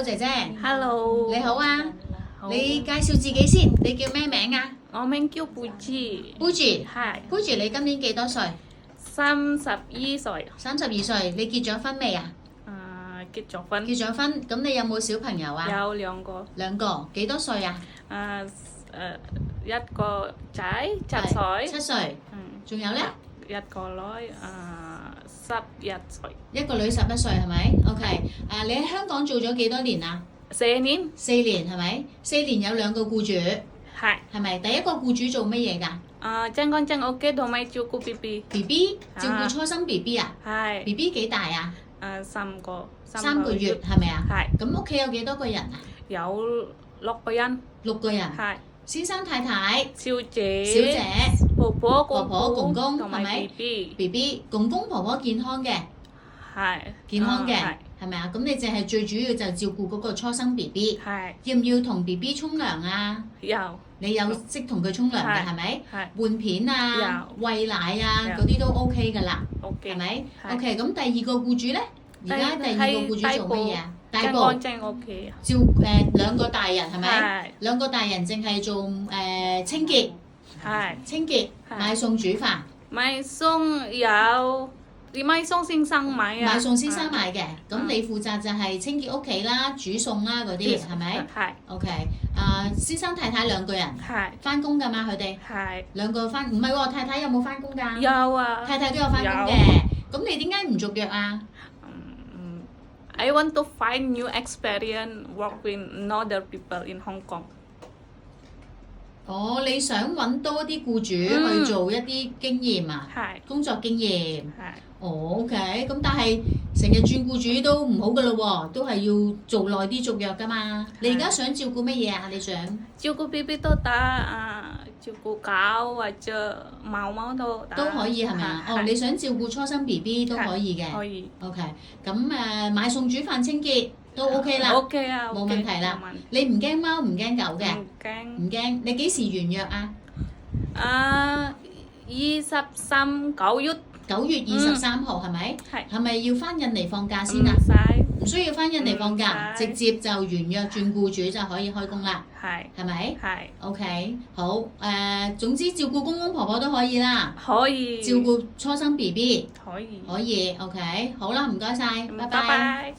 姐姐 Hello，你好啊，好你介紹自己先，你叫咩名啊我名叫Puji， ？Puji，Puji，係你今年幾多歲32歲， ？32歲，你結咗婚未啊？結咗婚，結咗婚，咁你有冇小朋友啊？有兩個，兩個，幾多歲啊？一個仔7歲， 7歲，仲有呢？一個女11歲，一個女11歲係咪？OK，你喺香港做咗幾多年啊4年， ？4年係咪？4年有兩個僱主，係係咪？第一個僱主做乜嘢㗎真乾淨 OK 同埋照顧 BB， ？BB 照顧初生 BB 啊係？BB 幾大啊3？3個月係咪啊？係咁屋企有幾多個人啊有6個人， ？6個人。係先生太太、小姐、小姐、婆婆、婆婆、公公同埋係咪 BB， BB、公公婆婆健康嘅，係健康嘅係係咪啊？咁你淨係最主要就照顧嗰個初生 BB，係要唔要同 BB 沖涼啊？有你有識同佢沖涼嘅係係咪？係換片啊、餵奶啊有嗰啲都 OK 㗎啦， OK 係咪係？OK，咁第二個僱主咧，而家第二個僱主做乜嘢啊？大真埔乾淨 OK 照兩個大人係咪？係兩個大人淨係做清潔、係清潔、係買餸煮飯。買餸有你買餸先生買啊？買餸先生買嘅，咁你負責就係清潔屋企啦、煮餸啦嗰啲，係咪係？OK，先生太太兩個人，係翻工㗎嘛佢哋，係兩個翻，唔係喎，太太有冇翻工㗎？有啊，太太都有翻工有嘅，咁你點解唔續約啊？ I want to find new experience work with other people in Hong Kong。哦，你想揾多啲僱主去做一啲經驗啊？係工作經驗。係哦，OK，咁但係成日轉僱主都唔好㗎咯喎，都係要做耐啲續約㗎嘛。你而家想照顧乜嘢啊？你想？照顧 BB 都得照顧狗或者貓都得。都可以係咪啊？哦，你想照顧初生 BB 都可以嘅。可以。OK，咁買餸煮飯清潔都 OK 啦。 OK 啊，冇問題啦冇問題。你唔驚貓唔驚狗嘅？唔驚。唔驚。你幾時完約啊23 9月。 9月23號係咪？係。係咪要翻印尼放假先啊？唔使。唔需要翻印尼放假，唔使直接就完約轉僱主就可以開工啦。係。係咪係。 ？OK，好總之照顧公公婆婆都可以啦。可以。照顧初生 BB 可以。可以。OK，好啦，唔該晒，拜拜拜。